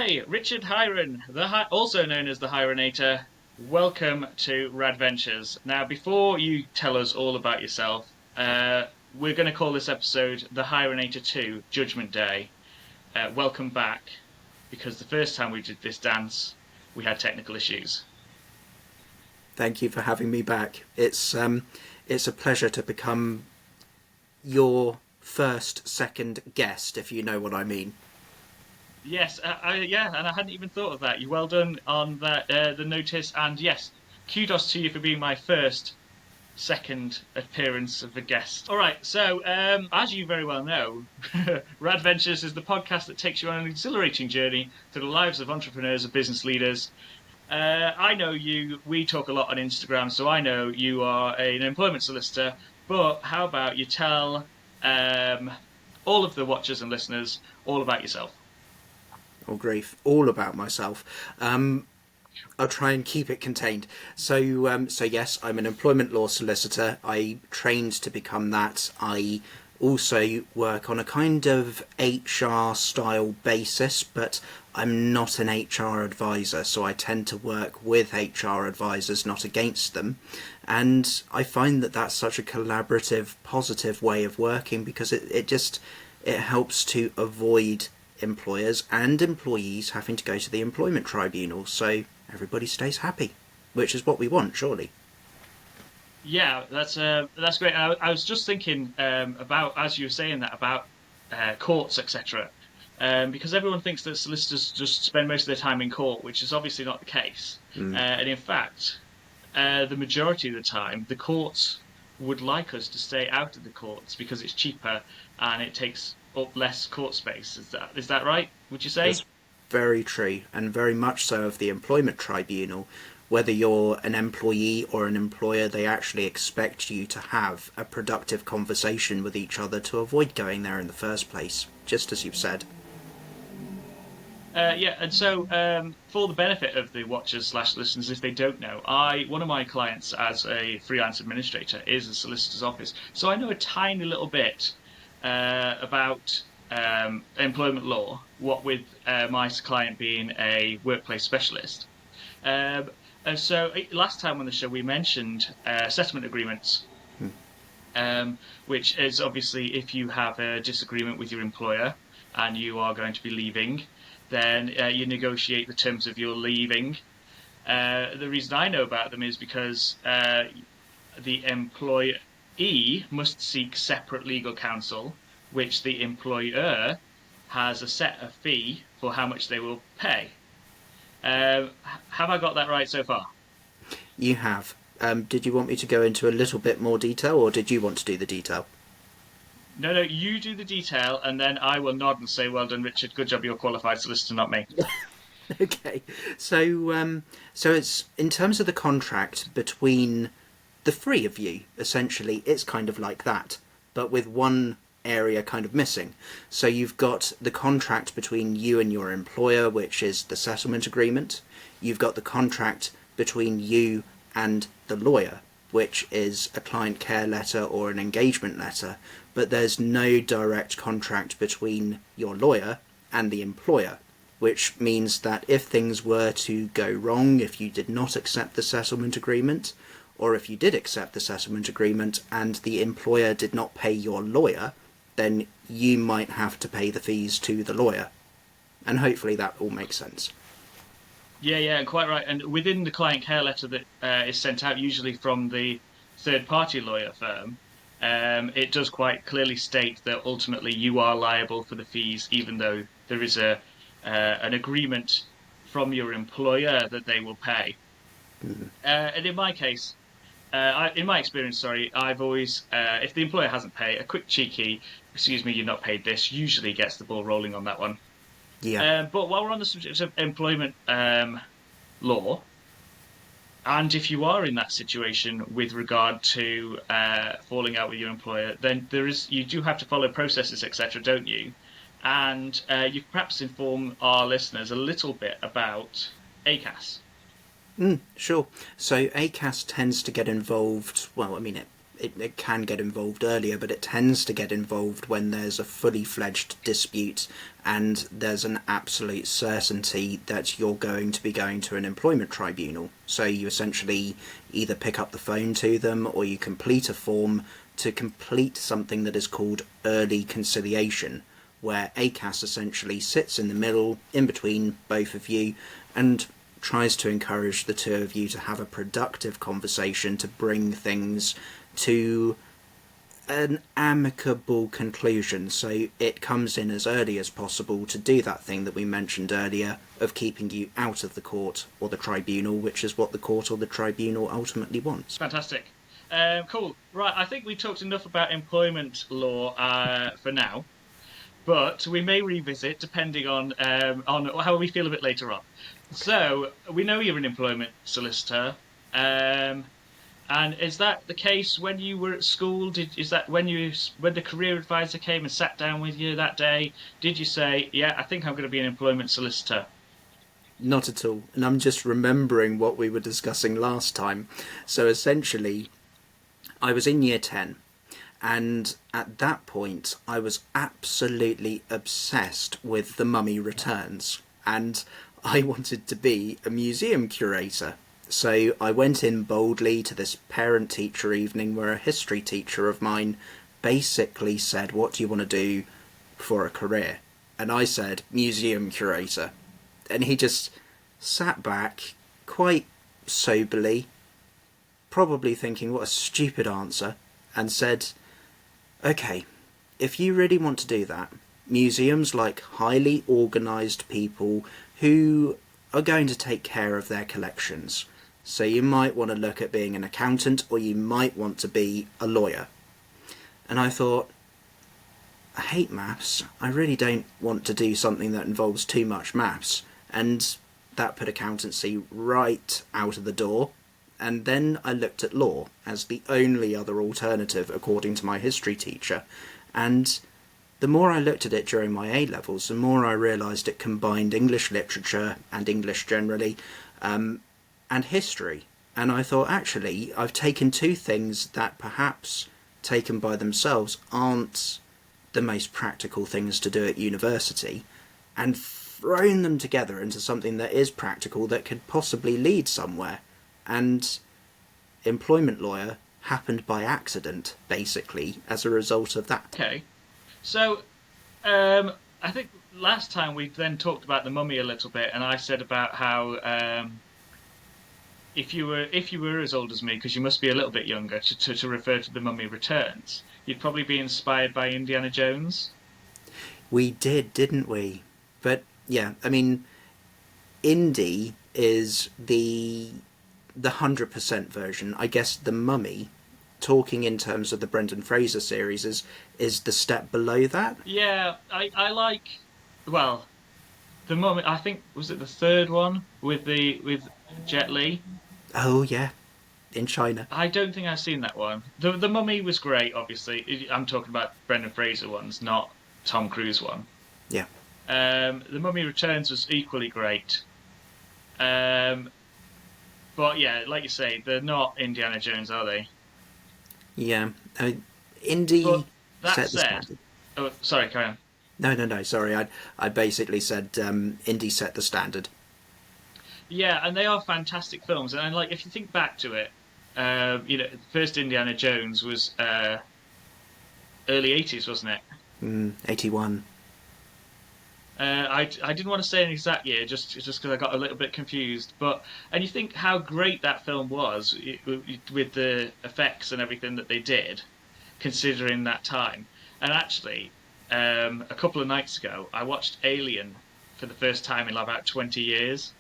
Hi, Richard Hiron, also known as the Hironator. Welcome to Radventures. Now, before you tell us all about yourself, we're going to call this episode the Hironator 2 Judgment Day. Welcome back, because the first time we did this dance, we had technical issues. Thank you for having me back. It's a pleasure to become your second guest, if you know what I mean. Yes, yeah, and I hadn't even thought of that. You well done on that, the notice, and yes, kudos to you for being my second appearance of a guest. All right, so as you very well know, Radventures is the podcast that takes you on an exhilarating journey to the lives of entrepreneurs and business leaders. I know you, we talk a lot on Instagram, so I know you are an employment solicitor, but how about you tell all of the watchers and listeners all about yourself? Oh, grief. All about myself. I'll try and keep it contained. So yes, I'm an employment law solicitor. I trained to become that. I also work on a kind of HR style basis, but I'm not an HR advisor, so I tend to work with HR advisors, not against them. And I find that that's such a collaborative, positive way of working because it helps to avoid employers and employees having to go to the employment tribunal, so everybody stays happy, which is what we want, surely. Yeah, that's great. I was just thinking about, as you were saying that, about courts, etc. Because everyone thinks that solicitors just spend most of their time in court, which is obviously not the case. And in fact, the majority of the time, the courts would like us to stay out of the courts because it's cheaper and it takes up less court space. Is that right? Would you say? That's very true, and very much so of the employment tribunal. Whether you're an employee or an employer, they actually expect you to have a productive conversation with each other to avoid going there in the first place, just as you've said. Yeah, and so for the benefit of the watchers slash listeners, if they don't know, one of my clients as a freelance administrator is a solicitor's office, so I know a tiny little bit about employment law. What with my client being a workplace specialist, and so last time on the show we mentioned settlement agreements, which is obviously if you have a disagreement with your employer and you are going to be leaving, then you negotiate the terms of your leaving. The reason I know about them is because the employee must seek separate legal counsel, which the employer has a set of fee for how much they will pay. Have I got that right so far? You have. Did you want me to go into a little bit more detail, or did you want to do the detail? No, no, you do the detail, and then I will nod and say, "Well done, Richard. Good job. You're a qualified solicitor, not me." Okay, so it's in terms of the contract between the three of you. Essentially, it's kind of like that, but with one area kind of missing. So you've got the contract between you and your employer, which is the settlement agreement. You've got the contract between you and the lawyer, which is a client care letter or an engagement letter, but there's no direct contract between your lawyer and the employer, which means that if things were to go wrong, if you did not accept the settlement agreement, or if you did accept the settlement agreement and the employer did not pay your lawyer, then you might have to pay the fees to the lawyer. And hopefully that all makes sense. Yeah, quite right. And within the client care letter that is sent out, usually from the third-party lawyer firm, it does quite clearly state that ultimately you are liable for the fees, even though there is an agreement from your employer that they will pay. And in my case, in my experience, sorry, I've always, if the employer hasn't paid, a quick cheeky, "Excuse me, you've not paid this," usually gets the ball rolling on that one. Yeah. But while we're on the subject of employment law, and if you are in that situation with regard to falling out with your employer, then you do have to follow processes, etc., don't you? And you could perhaps inform our listeners a little bit about ACAS. Sure. So ACAS tends to get involved, well, I mean, it can get involved earlier, but it tends to get involved when there's a fully fledged dispute and there's an absolute certainty that you're going to be going to an employment tribunal. So you essentially either pick up the phone to them or you complete a form to complete something that is called early conciliation, where ACAS essentially sits in the middle, in between both of you, and tries to encourage the two of you to have a productive conversation to bring things to an amicable conclusion. So it comes in as early as possible to do that thing that we mentioned earlier of keeping you out of the court or the tribunal, which is what the court or the tribunal ultimately wants. Fantastic. Cool. Right, I think we talked enough about employment law for now, but we may revisit depending on how we feel a bit later on. So we know you're an employment solicitor, and is that the case when you were at school? Is that when the career advisor came and sat down with you that day? Did you say, "Yeah, I think I'm going to be an employment solicitor"? Not at all. And I'm just remembering what we were discussing last time. So essentially, I was in year 10. And at that point, I was absolutely obsessed with The Mummy Returns. And I wanted to be a museum curator. So I went in boldly to this parent-teacher evening where a history teacher of mine basically said, "What do you want to do for a career?" And I said, "Museum curator." And he just sat back quite soberly, probably thinking, what a stupid answer, and said, "Okay, if you really want to do that, museums like highly organised people who are going to take care of their collections. So you might want to look at being an accountant, or you might want to be a lawyer." And I thought, I hate maths. I really don't want to do something that involves too much maths. And that put accountancy right out of the door. And then I looked at law as the only other alternative, according to my history teacher. And the more I looked at it during my A-levels, the more I realised it combined English literature and English generally, and history. And I thought, actually, I've taken two things that perhaps taken by themselves aren't the most practical things to do at university, and thrown them together into something that is practical that could possibly lead somewhere. And employment lawyer happened by accident, basically, as a result of that. Okay. So, I think last time we then talked about the mummy a little bit, and I said about how if you were as old as me, because you must be a little bit younger, to refer to the Mummy Returns, you'd probably be inspired by Indiana Jones. We did, didn't we? But yeah, I mean, Indy is the 100% version. I guess the Mummy, talking in terms of the Brendan Fraser series, is the step below that. Yeah, I like, well, the Mummy. I think, was it the third one with Jet Li? Oh yeah, in China. I don't think I've seen that one. The Mummy was great. Obviously, I'm talking about Brendan Fraser ones, not Tom Cruise one. Yeah. The Mummy Returns was equally great. But yeah, like you say, they're not Indiana Jones, are they? Yeah. Indy But that set the said, standard. oh, sorry, carry on. No. Sorry, I basically said Indy set the standard. Yeah, and they are fantastic films. And like, if you think back to it, the first Indiana Jones was early '80s, wasn't it? 81. I didn't want to say an exact year, just because I got a little bit confused. And you think how great that film was with the effects and everything that they did, considering that time. And actually, a couple of nights ago, I watched Alien for the first time in about 20 years.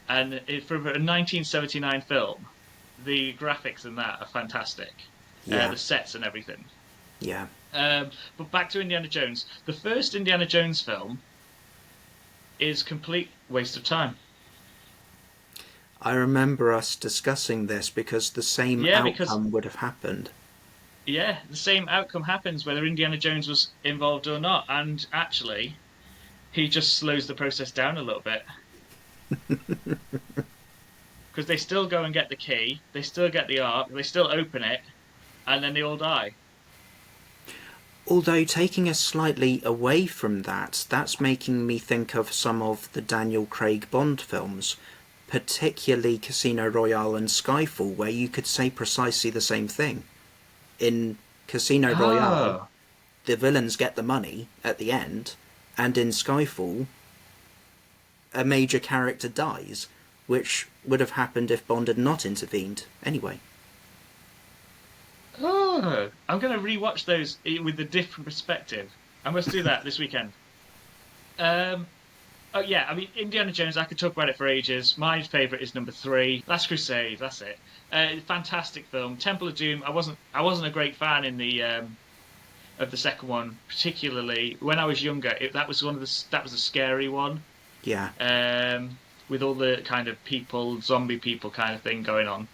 And for a 1979 film, the graphics in that are fantastic. Yeah. The sets and everything. Yeah. But back to Indiana Jones. The first Indiana Jones film is complete waste of time. I remember us discussing this because the same outcome would have happened. Yeah, the same outcome happens whether Indiana Jones was involved or not. And actually, he just slows the process down a little bit. Because they still go and get the key, they still get the ark, they still open it, and then they all die. Although taking us slightly away from that, that's making me think of some of the Daniel Craig Bond films, particularly Casino Royale and Skyfall, where you could say precisely the same thing. In Casino Royale, Oh. the villains get the money at the end, and in Skyfall, a major character dies, which would have happened if Bond had not intervened anyway. Oh, I'm going to rewatch those with a different perspective. I must do that this weekend. Um, oh yeah, I mean Indiana Jones. I could talk about it for ages. My favourite is number three, Last Crusade. That's it. Fantastic film. Temple of Doom. I wasn't a great fan in the of the second one, particularly when I was younger. That was that was a scary one. Yeah. With all the kind of people, zombie people kind of thing going on.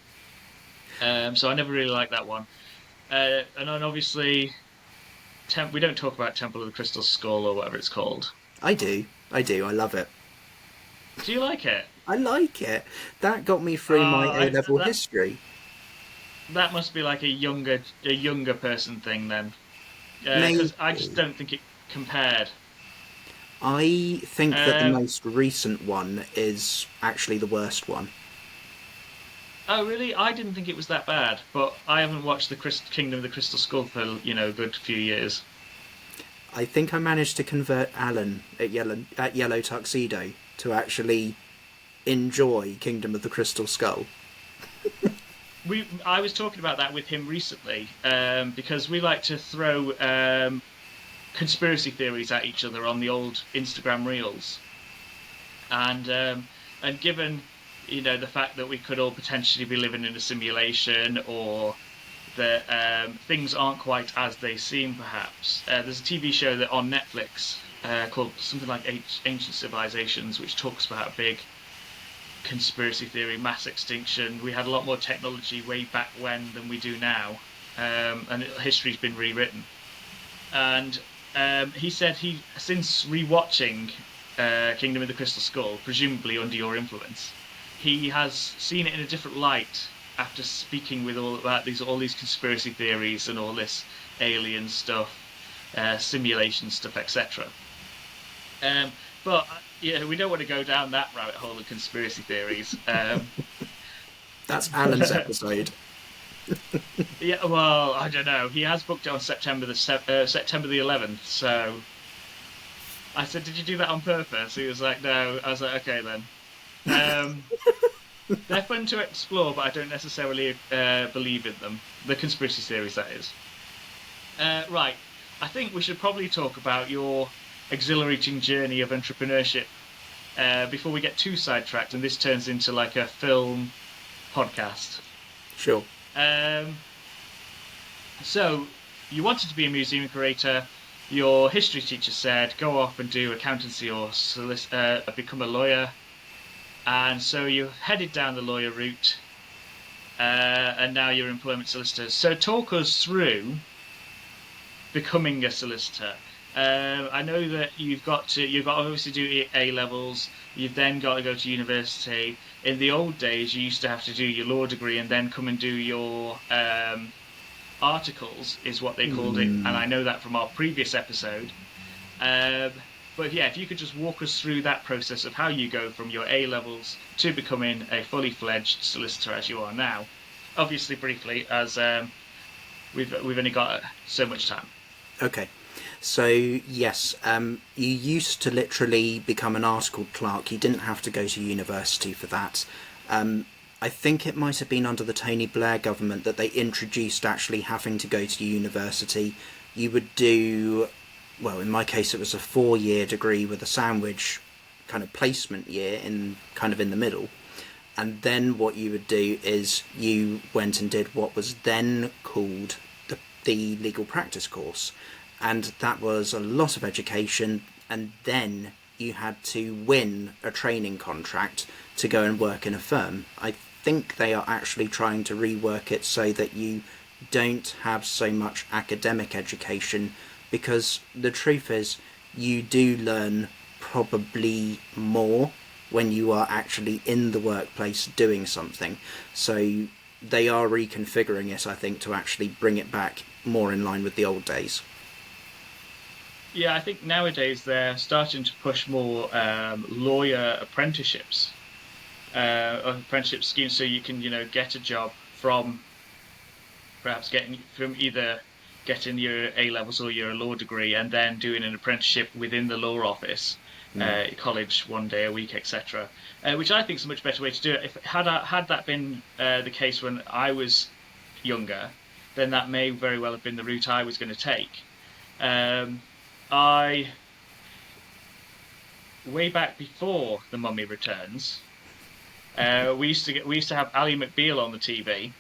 So I never really liked that one. And then obviously, we don't talk about Temple of the Crystal Skull or whatever it's called. I do. I do. I love it. Do you like it? I like it. That got me through my A-level that history. that must be like a younger person thing then, Maybe. because I just don't think it compared. I think that the Um, most recent one is actually the worst one. oh really? I didn't think it was that bad, but I haven't watched the Kingdom of the Crystal Skull for a good few years. I think I managed to convert Alan at Yellow Tuxedo to actually enjoy Kingdom of the Crystal Skull. I was talking about that with him recently, because we like to throw conspiracy theories at each other on the old Instagram reels, and given the fact that we could all potentially be living in a simulation, or that things aren't quite as they seem, perhaps. There's a TV show that on Netflix called something like Ancient Civilizations, which talks about a big conspiracy theory, mass extinction. We had a lot more technology way back when than we do now, and history's been rewritten. And he said since rewatching Kingdom of the Crystal Skull, presumably under your influence, he has seen it in a different light after speaking with all these conspiracy theories and all this alien stuff, simulation stuff, etc. But yeah, we don't want to go down that rabbit hole of conspiracy theories. That's Alan's episode. Yeah, well, I don't know. He has booked it on September the 11th. So I said, "Did you do that on purpose?" He was like, "No." I was like, "Okay then." Um, they're fun to explore, but I don't necessarily believe in them. The conspiracy theories, that is. Right. I think we should probably talk about your exhilarating journey of entrepreneurship before we get too sidetracked and this turns into like a film podcast. Sure. Um, so, you wanted to be a museum curator. Your history teacher said, go off and do accountancy or become a lawyer. And so you headed down the lawyer route, and now you're employment solicitor. So talk us through becoming a solicitor. I know that you've got to obviously do A levels. You've then got to go to university. In the old days, you used to have to do your law degree and then come and do your articles, is what they called it. And I know that from our previous episode. But yeah, if you could just walk us through that process of how you go from your A levels to becoming a fully fledged solicitor as you are now. Obviously, briefly, as we've only got so much time. Okay. So, yes, you used to literally become an articled clerk. You didn't have to go to university for that. I think it might have been under the Tony Blair government that they introduced actually having to go to university. You would do, well, in my case, it was a 4-year degree with a sandwich kind of placement year in the middle. And then what you would do is you went and did what was then called the legal practice course. And that was a lot of education, and then you had to win a training contract to go and work in a firm. I think they are actually trying to rework it so that you don't have so much academic education, because the truth is you do learn probably more when you are actually in the workplace doing something. So they are reconfiguring it, I think, to actually bring it back more in line with the old days. Yeah, I think nowadays they're starting to push more lawyer apprenticeships, apprenticeship schemes, so you can, get a job from perhaps getting from either getting your A levels or your law degree, and then doing an apprenticeship within the law office, college one day a week, etc. Which I think is a much better way to do it. If had that been the case when I was younger, then that may very well have been the route I was going to take. Um, I Way back before the Mummy Returns, we used to have Ally McBeal on the TV,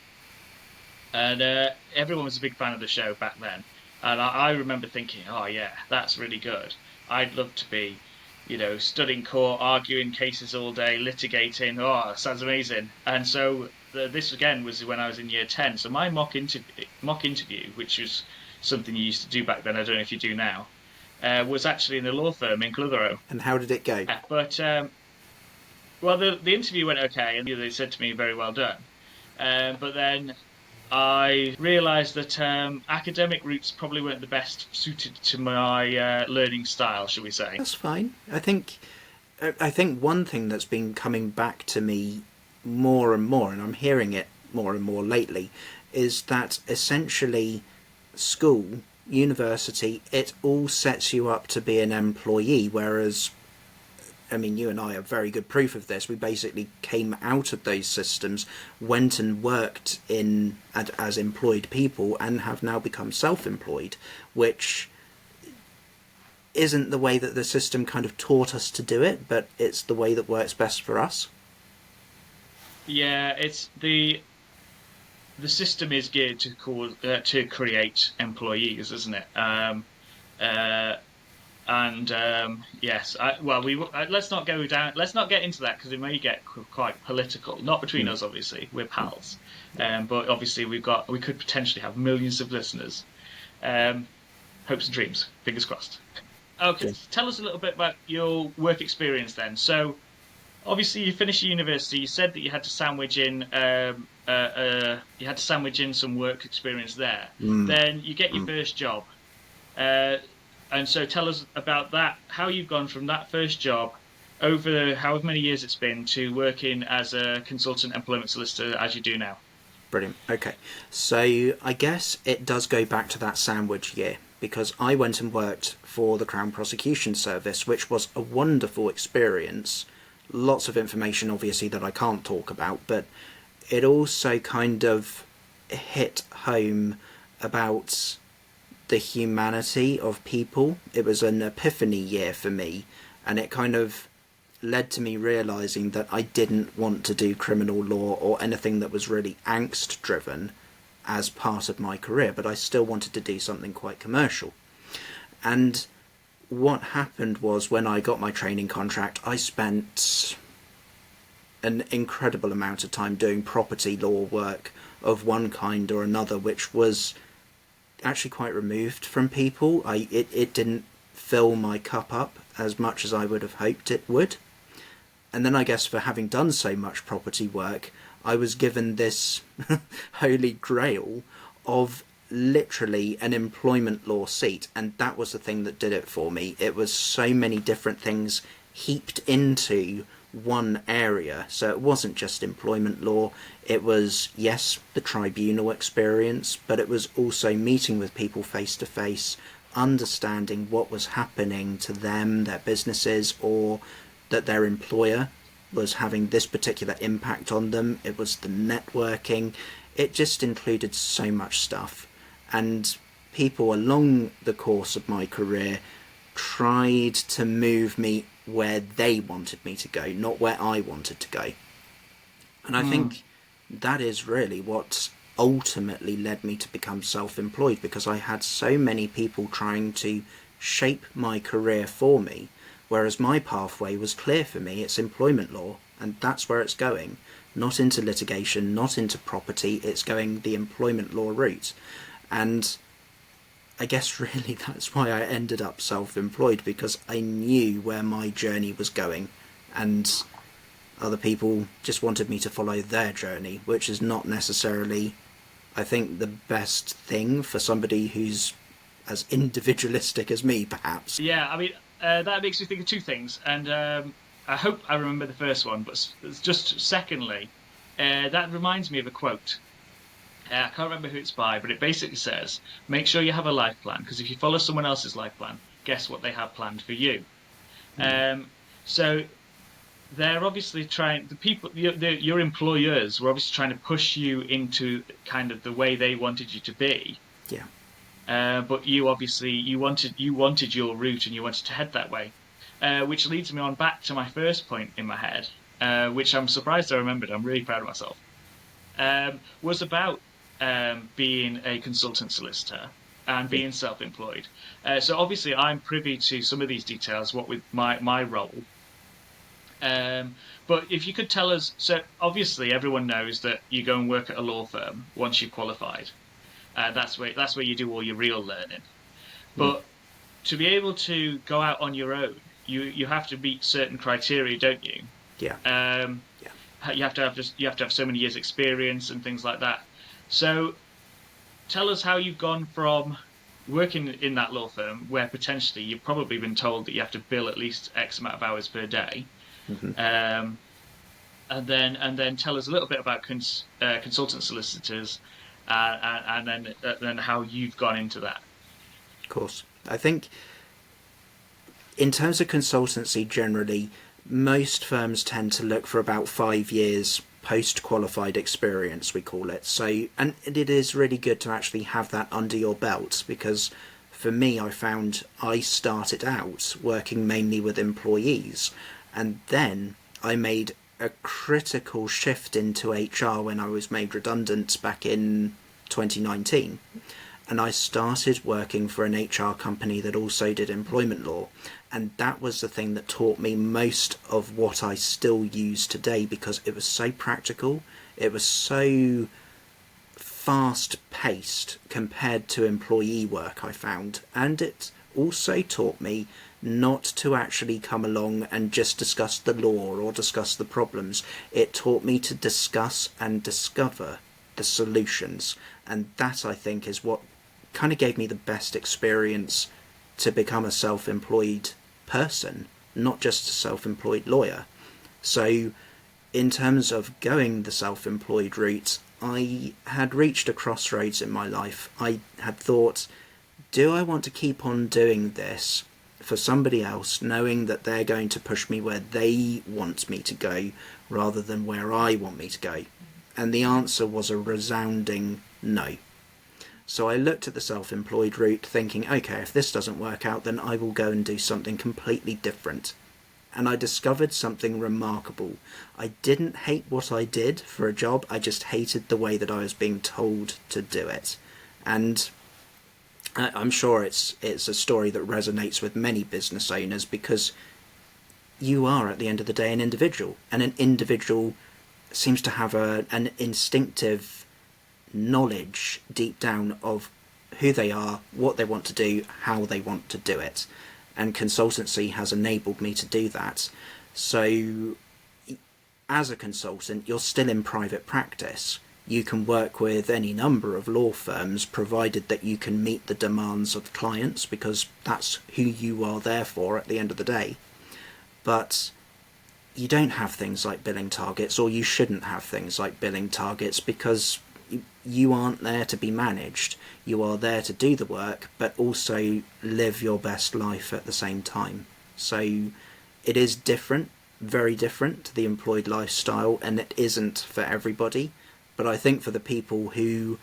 and everyone was a big fan of the show back then. And I remember thinking, oh yeah, that's really good. I'd love to be, stood in court, arguing cases all day, litigating. Oh, sounds amazing. And so this again was when I was in year 10. So my mock interview, which was something you used to do back then, I don't know if you do now, was actually in a law firm in Clitheroe. And how did it go? But well, the interview went okay, and they said to me, "Very well done." But then I realised that academic routes probably weren't the best suited to my learning style, shall we say? That's fine. I think one thing that's been coming back to me more and more, and I'm hearing it more and more lately, is that essentially school, university, it all sets you up to be an employee, whereas, I mean, you and I are very good proof of this. We basically came out of those systems, went and worked as employed people, and have now become self-employed, which isn't the way that the system kind of taught us to do it, but it's the way that works best for us. Yeah, it's the system is geared to create employees, isn't it? And yes, let's not go down. Let's not get into that because it may get quite political. Not between us, obviously. We're pals, but obviously we could potentially have millions of listeners. Hopes and dreams, fingers crossed. Okay, Okay. tell us a little bit about your work experience then. So, obviously, you finished university. You said that you had to sandwich in some work experience there. Then you get your first job. And so tell us about that, how you've gone from that first job over however many years it's been to working as a consultant employment solicitor as you do now. Brilliant. Okay. So I guess it does go back to that sandwich year, because I went and worked for the Crown Prosecution Service, which was a wonderful experience. Lots of information, obviously, that I can't talk about, but it also kind of hit home about the humanity of people. It was an epiphany year for me, and it kind of led to me realising that I didn't want to do criminal law or anything that was really angst driven as part of my career, but I still wanted to do something quite commercial. And what happened was, when I got my training contract, I spent an incredible amount of time doing property law work of one kind or another, which was actually quite removed from people. It didn't fill my cup up as much as I would have hoped it would. And then I guess for having done so much property work, I was given this holy grail of literally an employment law seat, and that was the thing that did it for me. It was so many different things heaped into one area. So it wasn't just employment law, it was, yes, the tribunal experience, but it was also meeting with people face to face, understanding what was happening to them, their businesses, or that their employer was having this particular impact on them. It was the networking. It just included so much stuff. And people along the course of my career tried to move me where they wanted me to go, not where I wanted to go. And I think that is really what ultimately led me to become self-employed, because I had so many people trying to shape my career for me, whereas my pathway was clear for me. It's employment law, and that's where it's going. Not into litigation, not into property, it's going the employment law route. And I guess really that's why I ended up self-employed, because I knew where my journey was going, and Other people just wanted me to follow their journey, which is not necessarily, I think, the best thing for somebody who's as individualistic as me, perhaps. Yeah, I mean, that makes me think of two things, and I hope I remember the first one, but just secondly, that reminds me of a quote. I can't remember who it's by, but it basically says, make sure you have a life plan, because if you follow someone else's life plan, guess what they have planned for you? So they're obviously trying, the people, your employers were obviously trying to push you into kind of the way they wanted you to be. Yeah. But you obviously you wanted your route and you wanted to head that way, which leads me on back to my first point in my head, which I'm surprised I remembered. I'm really proud of myself. Was about being a consultant solicitor and being self-employed. So obviously I'm privy to some of these details, what with my role. But if you could tell us, so obviously everyone knows that you go and work at a law firm once you've qualified. That's where you do all your real learning. Mm. But to be able to go out on your own, you have to meet certain criteria, don't you? Yeah. Um, Yeah. you have to have so many years experience and things like that. So tell us how you've gone from working in that law firm where potentially you've probably been told that you have to bill at least X amount of hours per day. Hmm. Um, and then tell us a little bit about consultant solicitors, and then how you've gone into that. Of course. I think in terms of consultancy generally, most firms tend to look for about 5 years post-qualified experience, we call it. So, and it is really good to actually have that under your belt, because for me, I found I started out working mainly with employees, and then I made a critical shift into HR when I was made redundant back in 2019. And I started working for an HR company that also did employment law. And that was the thing that taught me most of what I still use today, because it was so practical, it was so fast paced compared to employee work, I found. And it also taught me not to actually come along and just discuss the law or discuss the problems. It taught me to discuss and discover the solutions. And that, I think, is what kind of gave me the best experience to become a self-employed person, not just a self-employed lawyer. So in terms of going the self-employed route, I had reached a crossroads in my life. I had thought, do I want to keep on doing this for somebody else, knowing that they're going to push me where they want me to go rather than where I want me to go? And the answer was a resounding no. So I looked at the self-employed route thinking, okay, if this doesn't work out, then I will go and do something completely different. And I discovered something remarkable. I didn't hate what I did for a job, I just hated the way that I was being told to do it. And I'm sure it's a story that resonates with many business owners, because you are, at the end of the day, an individual. And an individual seems to have an instinctive knowledge deep down of who they are, what they want to do, how they want to do it. And consultancy has enabled me to do that. So as a consultant, you're still in private practice. You can work with any number of law firms, provided that you can meet the demands of clients, because that's who you are there for at the end of the day. But you don't have things like billing targets, or you shouldn't have things like billing targets, because you aren't there to be managed. You are there to do the work, but also live your best life at the same time. So it is different, very different to the employed lifestyle, and it isn't for everybody. But I think for the people who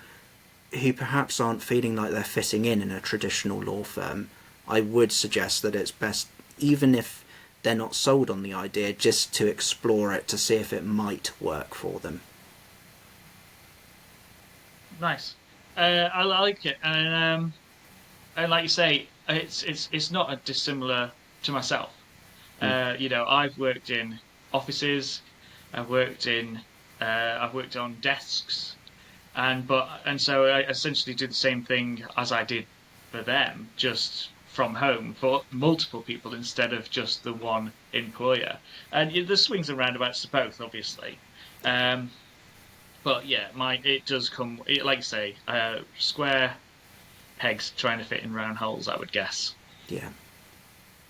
perhaps aren't feeling like they're fitting in a traditional law firm, I would suggest that it's best, even if they're not sold on the idea, just to explore it to see if it might work for them. Nice. I like it, and like you say, it's not a dissimilar to myself. I've worked in offices, I've worked in, I've worked on desks, and so I essentially do the same thing as I did for them, just from home for multiple people instead of just the one employer. And there's swings and roundabouts to both, obviously. Um, but yeah, it does come, like I say, square pegs trying to fit in round holes, I would guess. Yeah,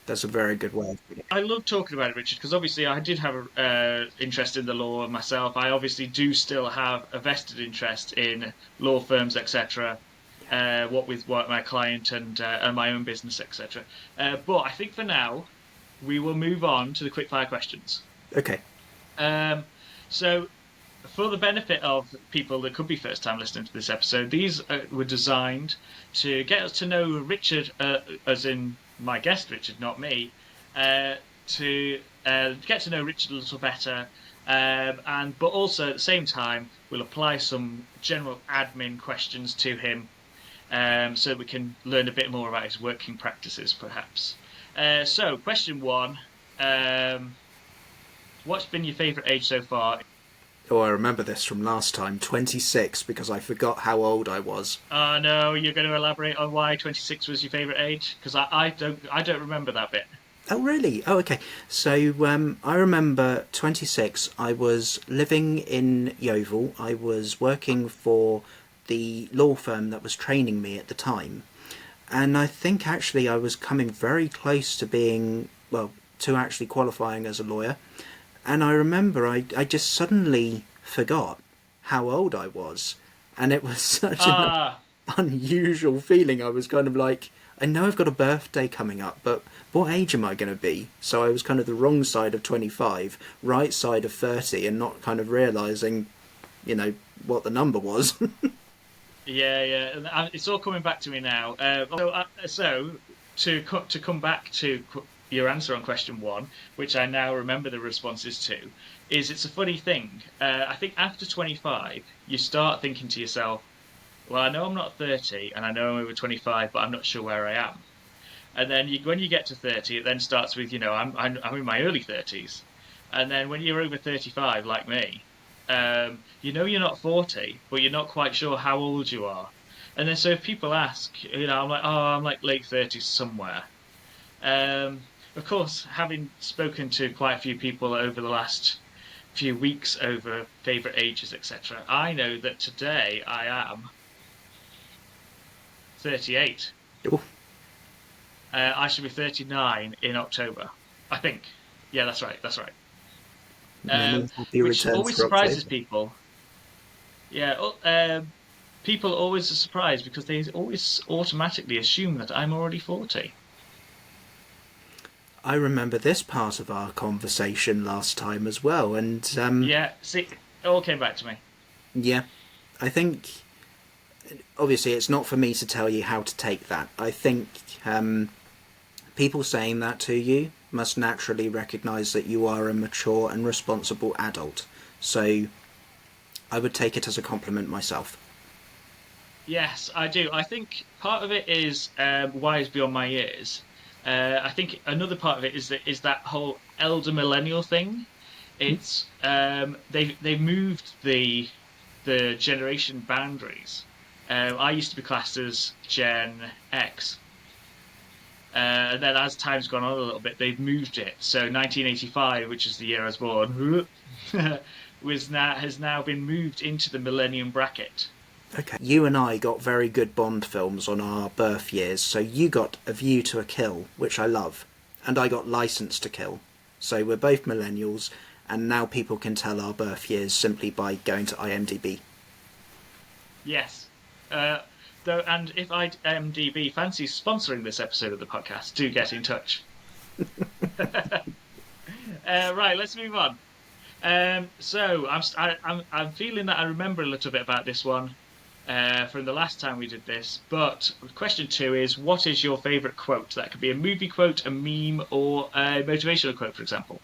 that's a very good way of putting it. I love talking about it, Richard, because obviously I did have an interest in the law myself. I obviously do still have a vested interest in law firms, etc. What my client and my own business, etc. But I think for now we will move on to the quickfire questions. Okay. Um, so for the benefit of people that could be first time listening to this episode, these were designed to get us to know Richard, as in my guest Richard, not me, to get to know Richard a little better, but also at the same time we'll apply some general admin questions to him, so we can learn a bit more about his working practices, perhaps. So, question one: what's been your favourite age so far? Oh, I remember this from last time, 26, because I forgot how old I was. Oh no, you're going to elaborate on why 26 was your favourite age? Because I don't remember that bit. Oh, really? Oh, okay. So I remember 26. I was living in Yeovil. I was working for the law firm that was training me at the time. And I think actually I was coming very close to being, well, to actually qualifying as a lawyer. And I remember I just suddenly forgot how old I was. And it was such an Ah, unusual feeling. I was kind of like, I know I've got a birthday coming up, but what age am I going to be? So I was kind of the wrong side of 25, right side of 30, and not kind of realising, what the number was. yeah, yeah. It's all coming back to me now. So to come back to your answer on question one, which I now remember the responses to, is it's a funny thing. I think after 25, you start thinking to yourself, well, I know I'm not 30, and I know I'm over 25, but I'm not sure where I am. And then when you get to 30, it then starts with, I'm in my early 30s. And then when you're over 35, like me, you're not 40, but you're not quite sure how old you are. And then so if people ask, I'm like, oh, I'm like late 30s somewhere. Of course, having spoken to quite a few people over the last few weeks over favourite ages, etc., I know that today I am 38. Oh, I should be 39 in October, I think. Yeah, that's right. That's right. many happy Which returns always for surprises October. people. Yeah, people always are surprised because they always automatically assume that I'm already 40. I remember this part of our conversation last time as well, and Yeah, see, it all came back to me. yeah, I think obviously it's not for me to tell you how to take that. I think people saying that to you must naturally recognise that you are a mature and responsible adult. So I would take it as a compliment myself. Yes, I do. I think part of it is wise beyond my years. I think another part of it is that whole elder millennial thing. It's they've moved the generation boundaries. I used to be classed as Gen X, and then as time's gone on a little bit, they've moved it. So 1985, which is the year I was born, has now been moved into the millennium bracket. Okay. You and I got very good Bond films on our birth years, so you got A View to a Kill, which I love, and I got License to Kill. So we're both millennials, and now people can tell our birth years simply by going to IMDb. Yes. And if IMDb fancies sponsoring this episode of the podcast, do get in touch. Right, let's move on. So I'm feeling that I remember a little bit about this one from the last time we did this. But question two is, what is your favourite quote? That could be a movie quote, a meme, or a motivational quote, for example.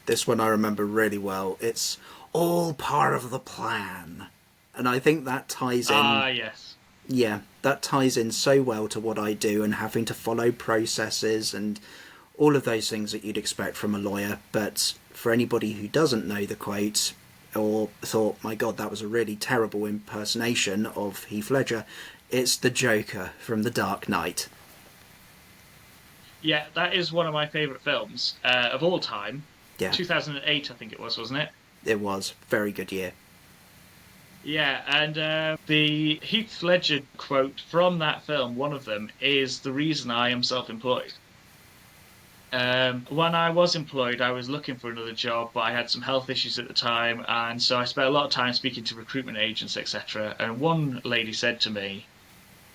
This one I remember really well. It's all part of the plan. And I think that ties in. Ah, yes. Yeah, that ties in so well to what I do and having to follow processes and all of those things that you'd expect from a lawyer. But for anybody who doesn't know the quote or thought, my God, that was a really terrible impersonation of Heath Ledger, it's the Joker from The Dark Knight. Yeah, that is one of my favourite films of all time. Yeah, 2008, I think it was, wasn't it? it was very good year. Yeah, and the Heath Ledger quote from that film, one of them, is the reason I am self-employed. When I was employed, I was looking for another job, but I had some health issues at the time, and so I spent a lot of time speaking to recruitment agents, etc. And one lady said to me,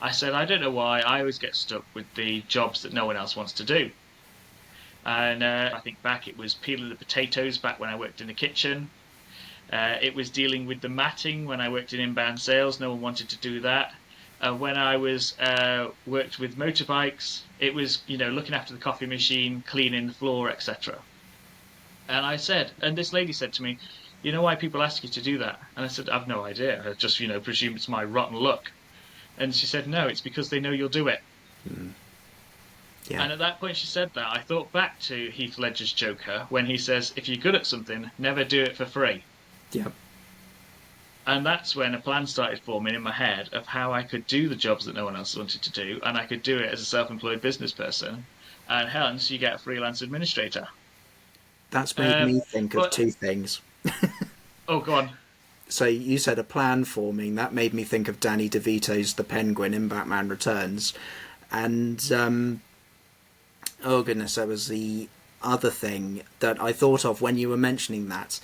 I said, I don't know why I always get stuck with the jobs that no one else wants to do. And I think back, it was peeling the potatoes back when I worked in the kitchen. It was dealing with the matting when I worked in inbound sales. No one wanted to do that. When I was worked with motorbikes, it was looking after the coffee machine, cleaning the floor, etc. And I said, and this lady said to me, "You know why people ask you to do that?" And I said, "I've no idea. I just presume it's my rotten luck." And she said, "No, it's because they know you'll do it." Yeah, And at that point she said that, I thought back to Heath Ledger's Joker when he says, "If you're good at something, never do it for free." yeah. And that's when a plan started forming in my head of how I could do the jobs that no one else wanted to do, and I could do it as a self-employed business person, and hence you get a freelance administrator. That's made Um, me think of but two things. oh, go on. So you said a plan forming. That made me think of Danny DeVito's The Penguin in Batman Returns, and oh goodness, that was the other thing that I thought of when you were mentioning that.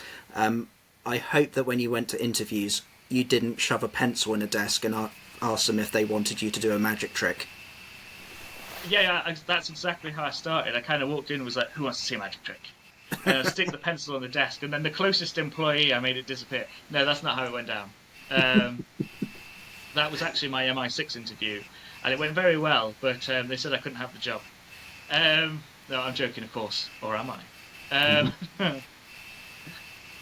I hope that when you went to interviews, you didn't shove a pencil in a desk and ask them if they wanted you to do a magic trick. Yeah, that's exactly how I started. I kind of walked in and was like, "Who wants to see a magic trick?" Stick the pencil on the desk, and then the closest employee, I made it disappear. No, that's not how it went down. Um, that was actually my MI6 interview, and it went very well, but they said I couldn't have the job. No, I'm joking, of course, or am I?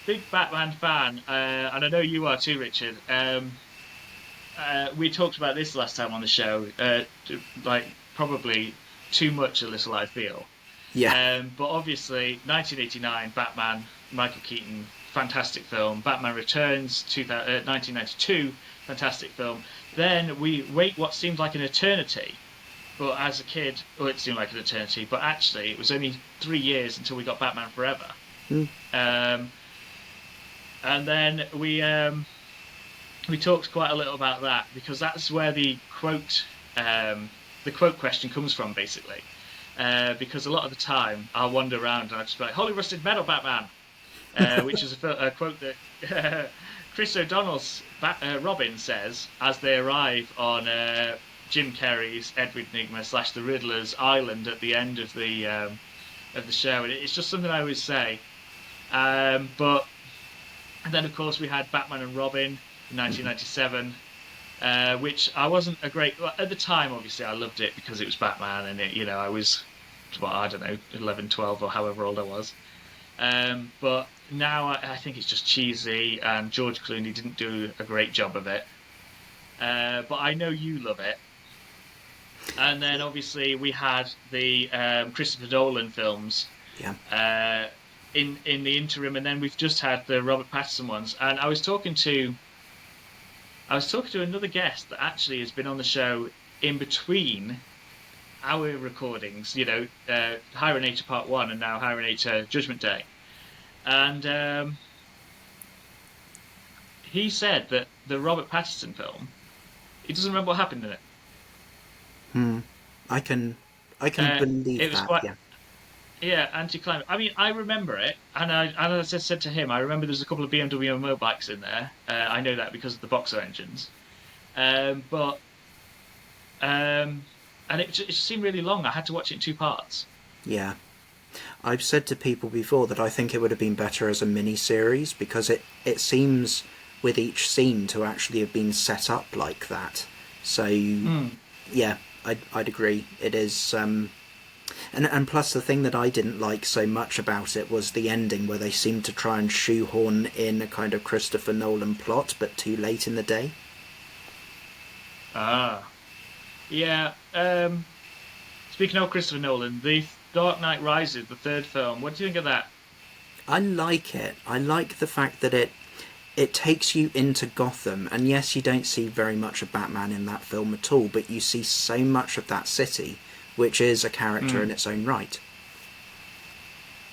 Big Batman fan, and I know you are too, Richard. We talked about this last time on the show, like probably too much a little, I feel. Yeah, But obviously, 1989, Batman, Michael Keaton, fantastic film. Batman Returns, 1992, fantastic film. Then we wait what seemed like an eternity, but as a kid, well, it seemed like an eternity, but actually it was only 3 years until we got Batman Forever. Um, and then we talked quite a little about that because that's where the quote question comes from, basically. Because a lot of the time I'll wander around and I'll just be like, "Holy rusted metal, Batman," which is a quote that Chris O'Donnell's Robin says as they arrive on Jim Carrey's Edward Nigma / the Riddler's island at the end of the show, and it's just something I always say. But and then of course we had Batman and Robin in 1997. Which I wasn't a great at the time. Obviously, I loved it because it was Batman, and I was, well, I don't know, 11, 12, or however old I was. But now I think it's just cheesy, and George Clooney didn't do a great job of it. But I know you love it. And then obviously we had the Christopher Nolan films yeah, in the interim, and then we've just had the Robert Pattinson ones. And I was talking to another guest that actually has been on the show in between our recordings, Hironator Part 1 and now Hironator Judgment Day. And he said that the Robert Pattinson film, he doesn't remember what happened in it. I can believe it was that. quite, Yeah, yeah, anticlimactic. I mean, I remember it, and as I said to him, I remember there's a couple of BMW motorbikes in there. I know that because of the Boxer engines. But and it just seemed really long. I had to watch it in 2 parts. yeah. I've said to people before that I think it would have been better as a mini-series because it seems with each scene to actually have been set up like that. So yeah, I'd agree. It is, and plus the thing that I didn't like so much about it was the ending where they seemed to try and shoehorn in a kind of Christopher Nolan plot, but too late in the day. Ah, yeah. Speaking of Christopher Nolan, the Dark Knight Rises, the third film. What do you think of that? I like it. I like the fact that it takes you into Gotham, and yes, you don't see very much of Batman in that film at all, but you see so much of that city which is a character in its own right.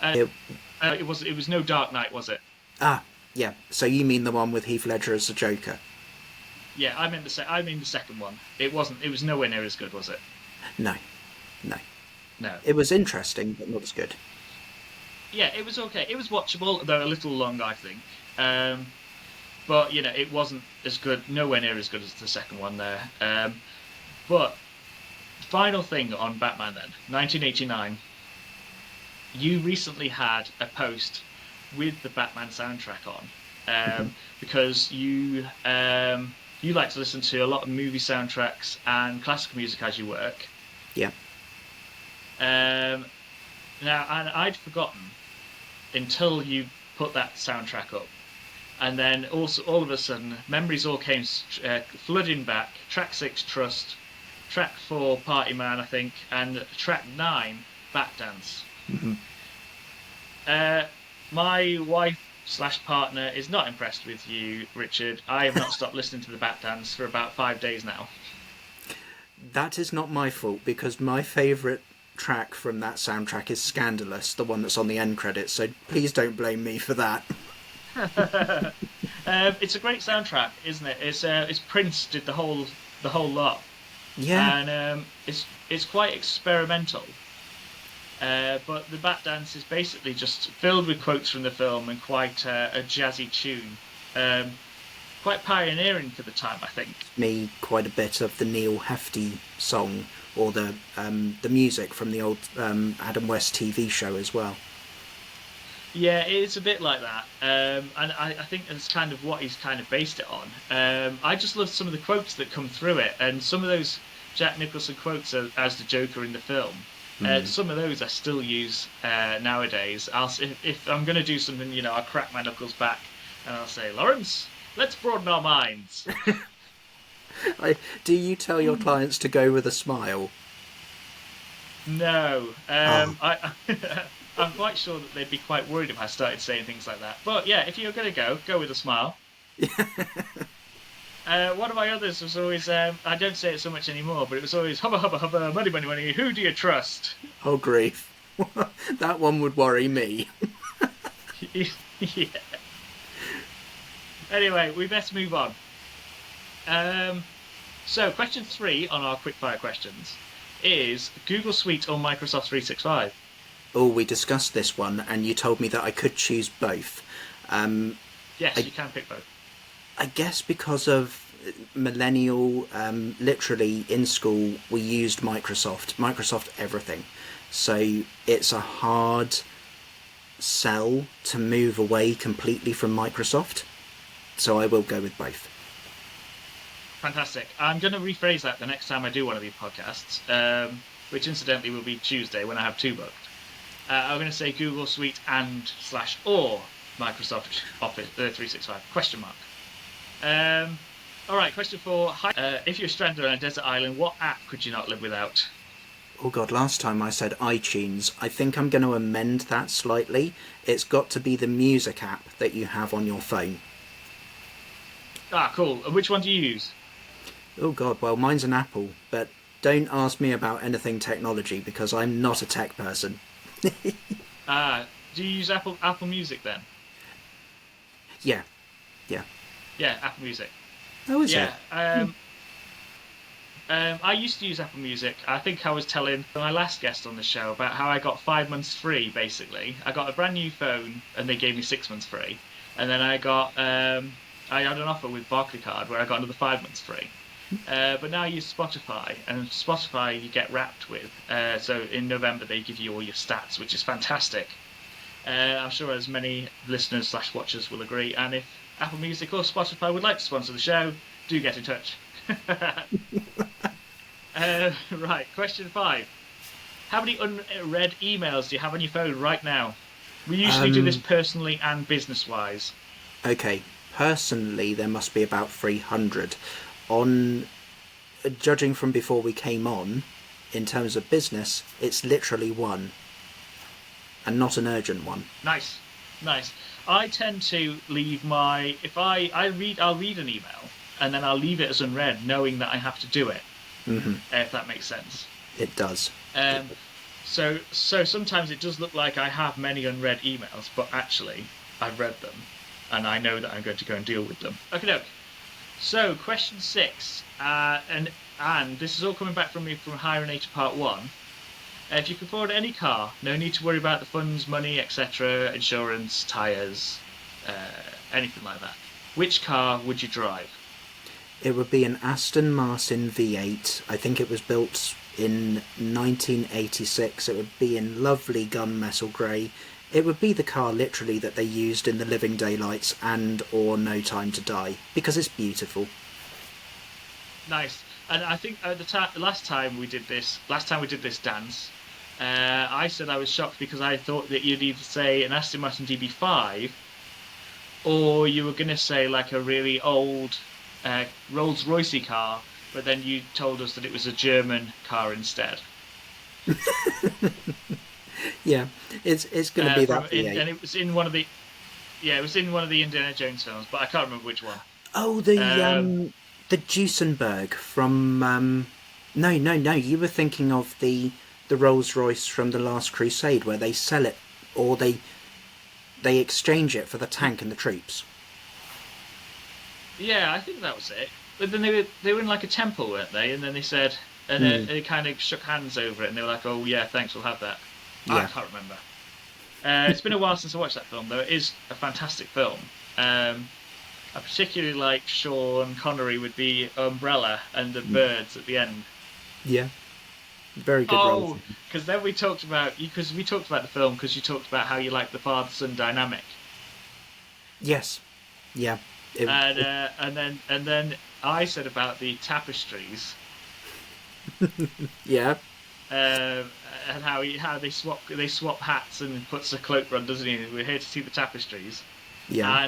It was no Dark Knight, was it? Yeah. So you mean the one with Heath Ledger as the Joker? Yeah, I mean the second one. It wasn't. It was nowhere near as good, was it? No. No. It was interesting, but not as good. Yeah, it was okay. It was watchable, though a little long, I think. But it wasn't as good. Nowhere near as good as the second one there. But final thing on Batman then, 1989. You recently had a post with the Batman soundtrack on, because you like to listen to a lot of movie soundtracks and classical music as you work. Yeah. Now, and I'd forgotten until you put that soundtrack up, and then also all of a sudden, memories all came flooding back. Track 6, Trust. Track 4, Party Man, I think, and track 9, Batdance. My wife/partner is not impressed with you, Richard. I have not stopped listening to the Batdance for about 5 days now. That is not my fault, because my favourite track from that soundtrack is Scandalous, the one that's on the end credits, so please don't blame me for that. It's a great soundtrack, isn't it? It's Prince did the whole lot. Yeah. And it's quite experimental. But the Batdance is basically just filled with quotes from the film and quite a jazzy tune. Quite pioneering for the time, I think. Me quite a bit of the Neil Hefti song, or the music from the old Adam West TV show as well. Yeah, it's a bit like that, and I think that's kind of what he's kind of based it on. I just love some of the quotes that come through it, and some of those Jack Nicholson quotes as the Joker in the film. Some of those I still use nowadays. If I'm going to do something, I'll crack my knuckles back and I'll say, Lawrence, let's broaden our minds. Do you tell your clients to go with a smile? No. I'm quite sure that they'd be quite worried if I started saying things like that. But yeah, if you're going to go with a smile. One of my others was always, I don't say it so much anymore, but it was always, hubba, hubba, hubba, money, money, money, who do you trust? Oh, grief. That one would worry me. Yeah. Anyway, we best move on. So, question 3 on our Quickfire Questions is Google Suite or Microsoft 365? Oh, we discussed this one, and you told me that I could choose both. Yes, you can pick both. I guess because of millennial, literally in school, we used Microsoft everything. So it's a hard sell to move away completely from Microsoft. So I will go with both. Fantastic. I'm going to rephrase that the next time I do one of these podcasts, which incidentally will be Tuesday when I have 2 booked. I'm going to say Google Suite and/or Microsoft Office 365, question mark. All right, question 4. If you're stranded on a desert island, what app could you not live without? Oh God, last time I said iTunes. I think I'm going to amend that slightly. It's got to be the music app that you have on your phone. Ah, cool. And which one do you use? Oh God, well, mine's an Apple, but don't ask me about anything technology because I'm not a tech person. Do you use Apple Music then? Yeah. Yeah, Apple Music. Oh, is it? I used to use Apple Music. I think I was telling my last guest on the show about how I got 5 months free, basically. I got a brand new phone and they gave me 6 months free. And then I had an offer with Barclaycard where I got another 5 months free. But now I use Spotify, and Spotify you get wrapped with. So in November they give you all your stats, which is fantastic. I'm sure as many listeners/watchers will agree. And if Apple Music or Spotify would like to sponsor the show, do get in touch. Right, question 5. How many unread emails do you have on your phone right now? We usually do this personally and business-wise. Okay, personally there must be about 300. Judging from before we came on, in terms of business, it's literally 1. And not an urgent one. Nice. I tend to leave I'll read an email, and then I'll leave it as unread, knowing that I have to do it. Mm-hmm. If that makes sense. It does. So sometimes it does look like I have many unread emails, but actually I've read them, and I know that I'm going to go and deal with them. Okay, doke. So question 6, and this is all coming back from me from Hironator Part 1. If you could afford any car, no need to worry about the funds, money, etc., insurance, tyres, anything like that. Which car would you drive? It would be an Aston Martin V8. I think it was built in 1986. It would be in lovely gunmetal grey. It would be the car literally that they used in The Living Daylights and or No Time to Die, because it's beautiful. Nice. And I think at the last time we did this dance, I said I was shocked because I thought that you'd either say an Aston Martin DB5 or you were going to say like a really old Rolls Royce car, but then you told us that it was a German car instead. Yeah, it's going to be that V8. And it was in one of the Indiana Jones films, but I can't remember which one. Oh, the Duesenberg from no, you were thinking of the Rolls Royce from The Last Crusade, where they sell it or they exchange it for the tank and the troops. Yeah, I think that was it. But then they were in like a temple, weren't they? And then they said, and they kind of shook hands over it, and they were like, "Oh yeah, thanks, we'll have that." Yeah. I can't remember. It's been a while since I watched that film, though. It is a fantastic film. I particularly like Sean Connery with the umbrella and the birds at the end. Yeah, very good role. Oh, because then we talked about the film because you talked about how you like the father-son dynamic. Yes, yeah. And then I said about the tapestries. Yeah. And how they swap hats and puts a cloak on, doesn't he? We're here to see the tapestries. Yeah.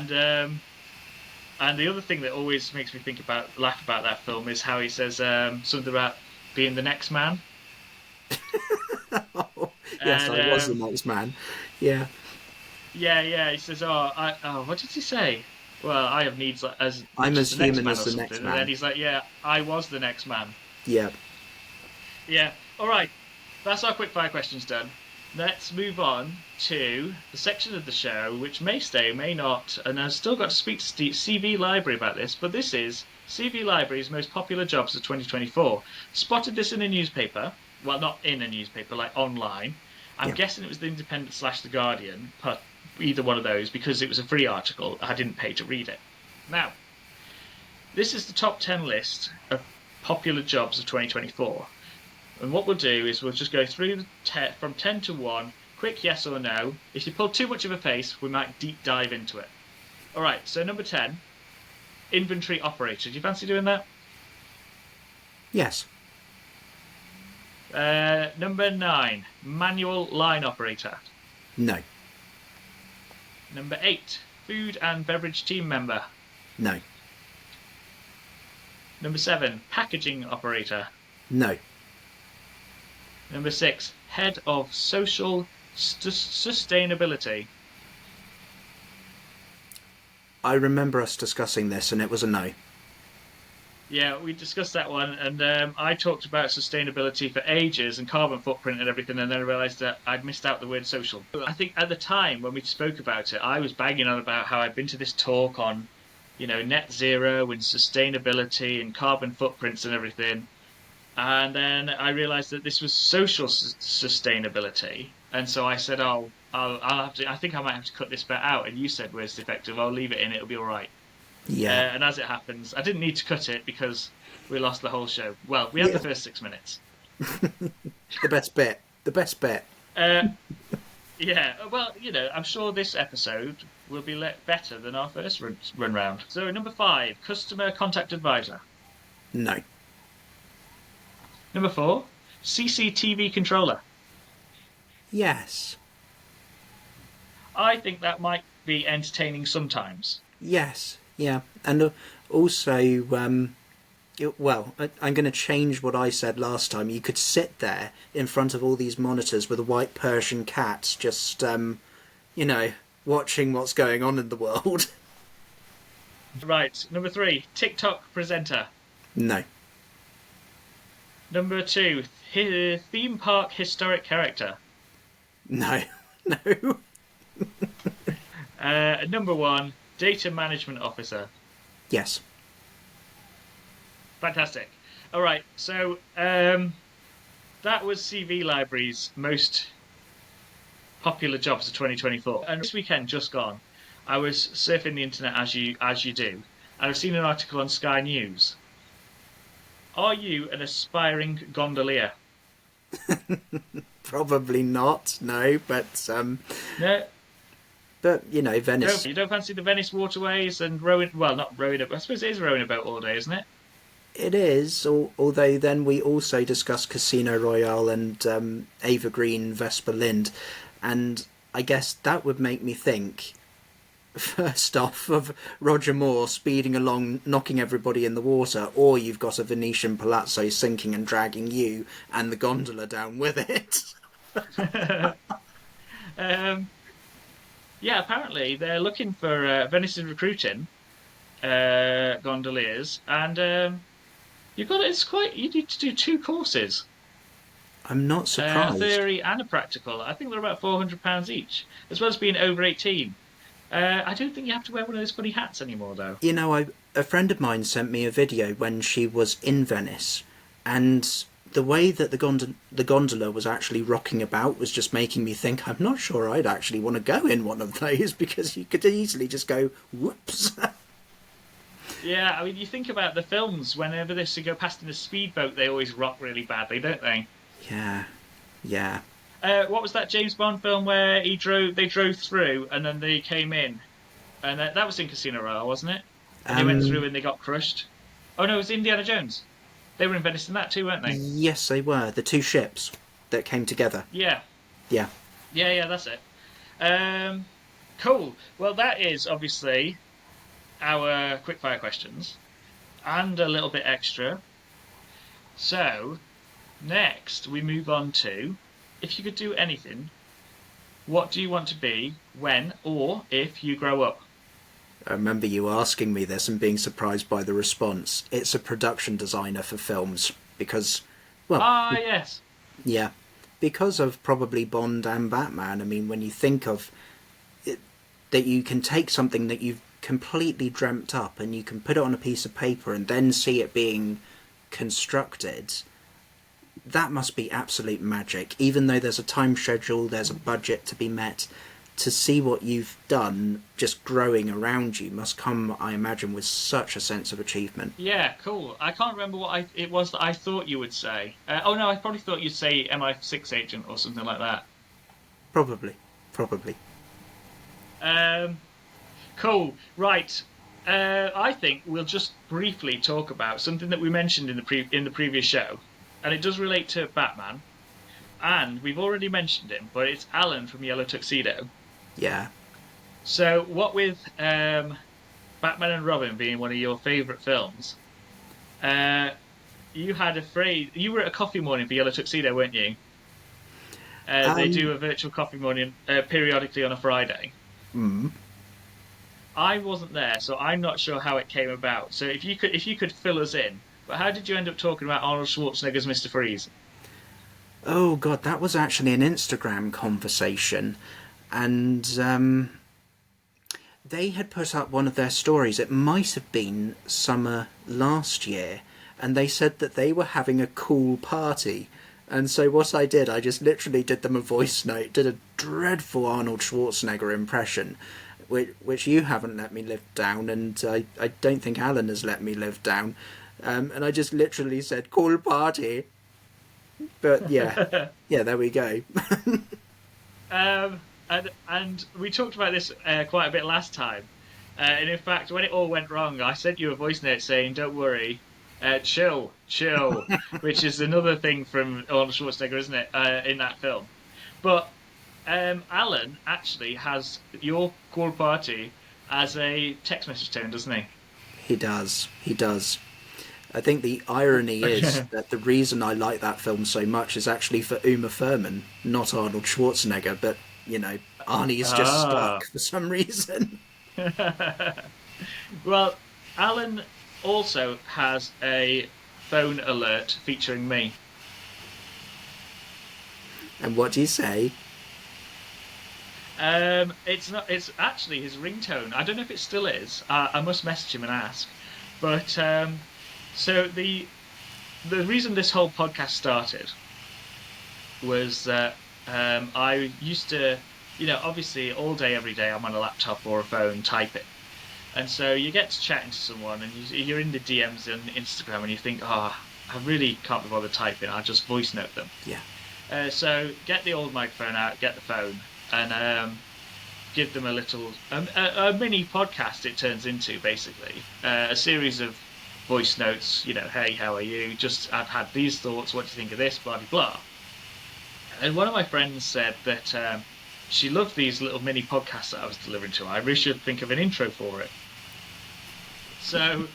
And the other thing that always makes me laugh about that film is how he says something about being the next man. Yes, I was the next man. Yeah. Yeah. He says, what did he say? Well, I have needs as I'm as human as the next man. And then he's like, yeah, I was the next man. Yeah. Yeah. All right. That's our quickfire questions done. Let's move on to the section of the show which may stay, may not, and I've still got to speak to CV Library about this, but this is CV Library's most popular jobs of 2024. Spotted this in a newspaper. Well, not in a newspaper, like online. I'm guessing it was The Independent / The Guardian, but either one of those, because it was a free article. I didn't pay to read it. Now, this is the top 10 list of popular jobs of 2024. And what we'll do is we'll just go through from 10 to 1, quick yes or no. If you pull too much of a face, we might deep dive into it. All right, so number 10, inventory operator. Do you fancy doing that? Yes. Number 9, manual line operator. No. Number 8, food and beverage team member. No. Number 7, packaging operator. No. Number 6, head of social sustainability. I remember us discussing this, and it was a no. Yeah, we discussed that one, and I talked about sustainability for ages and carbon footprint and everything, and then I realised that I'd missed out the word social. I think at the time when we spoke about it, I was banging on about how I'd been to this talk on, net zero and sustainability and carbon footprints and everything. And then I realised that this was social sustainability. And so I said, I'll have to, I think I might have to cut this bit out. And you said, where's defective? I'll leave it in, it'll be all right. Yeah. And as it happens, I didn't need to cut it because we lost the whole show. Well, we had the first 6 minutes. The best bit. Yeah, well, I'm sure this episode will be better than our first run round. So number 5, customer contact advisor. No. Number 4, CCTV controller. Yes. I think that might be entertaining sometimes. Yes. Yeah. And also, I'm going to change what I said last time. You could sit there in front of all these monitors with a white Persian cat, just, watching what's going on in the world. Right. Number 3, TikTok presenter. No. Number 2, theme park historic character. No, no. Number 1, data management officer. Yes. Fantastic. All right, so that was CV Library's most popular jobs of 2024. And this weekend just gone, I was surfing the internet as you do, and I've seen an article on Sky News. Are you an aspiring gondolier? Probably not. No, but No, you know, Venice. you don't fancy the Venice waterways and rowing? Well, not rowing a. I suppose it is rowing a boat all day, isn't it? It is. Although then we also discussed Casino Royale and Ava Green, Vesper Lind, and I guess that would make me think. First off, of Roger Moore speeding along, knocking everybody in the water, or you've got a Venetian palazzo sinking and dragging you and the gondola down with it. Yeah, apparently they're looking for Venice is recruiting gondoliers, and you've got it's quite. You need to do 2 courses, I'm not a surprised. theory and a practical. I think they're about £400 each, as well as being over 18. I don't think you have to wear one of those funny hats anymore, though. You know, a friend of mine sent me a video when she was in Venice, and the way that the gondola was actually rocking about was just making me think, I'm not sure I'd actually want to go in one of those, because you could easily just go, whoops. Yeah, I mean, you think about the films. Whenever they go past in a speedboat, they always rock really badly, don't they? Yeah, yeah. What was that James Bond film where they drove through and then they came in, and that was in Casino Royale, wasn't it? And they went through and they got crushed. Oh no, it was Indiana Jones. They were in Venice in that too, weren't they? Yes, they were. The 2 ships that came together. Yeah, Yeah. yeah, that's it. Cool. Well, that is obviously our quickfire questions and a little bit extra. So next we move on to, if you could do anything, what do you want to be when or if you grow up? I remember you asking me this and being surprised by the response. It's a production designer for films because, well, Yes. yeah, because of probably Bond and Batman. I mean, when you think of it, that you can take something that you've completely dreamt up and you can put it on a piece of paper and then see it being constructed, that must be absolute magic. Even though there's a time schedule, there's a budget to be met, to see what you've done just growing around you must come, I imagine, with such a sense of achievement. Yeah, cool. I can't remember what it was that I thought you would say. Oh no, I probably thought you'd say MI6 agent or something like that. Probably. Cool. Right. I think we'll just briefly talk about something that we mentioned in the previous show, and it does relate to Batman. And we've already mentioned him, but it's Alan from Yellow Tuxedo. Yeah. So, what with Batman and Robin being one of your favourite films, you had a phrase. You were at a coffee morning for Yellow Tuxedo, weren't you? They do a virtual coffee morning periodically on a Friday. Mm. I wasn't there, so I'm not sure how it came about. So if you could fill us in, but how did you end up talking about Arnold Schwarzenegger's Mr. Freeze? Oh god, that was actually an Instagram conversation, and they had put up one of their stories. It might have been summer last year, and they said that they were having a cool party. And so what I did, I just literally did them a voice note, did a dreadful Arnold Schwarzenegger impression, which you haven't let me live down, and I don't think Alan has let me live down. And I just literally said, cool party. But yeah, yeah, there we go. And we talked about this quite a bit last time. And in fact, when it all went wrong, I sent you a voice note saying, don't worry, chill, which is another thing from Arnold Schwarzenegger, isn't it, in that film. But Alan actually has your cool party as a text message tone, doesn't he? He does. I think the irony is that the reason I like that film so much is actually for Uma Thurman, not Arnold Schwarzenegger, but, you know, Arnie's just stuck for some reason. Well, Alan also has a phone alert featuring me. And what do you say? It's not. It's actually his ringtone. I don't know if it still is. I must message him and ask. But so the reason this whole podcast started was that I used to, obviously all day, every day, I'm on a laptop or a phone typing. And so you get to chatting to someone and you're in the DMs on Instagram and you think, oh, I really can't be bothered typing. I'll just voice note them. Yeah. So get the old microphone out, get the phone, and give them a little a mini podcast. It turns into basically a series of voice notes. Hey, how are you? Just I've had these thoughts. What do you think of this? Blah blah blah. And one of my friends said that she loved these little mini podcasts that I was delivering to her. I really should think of an intro for it. So,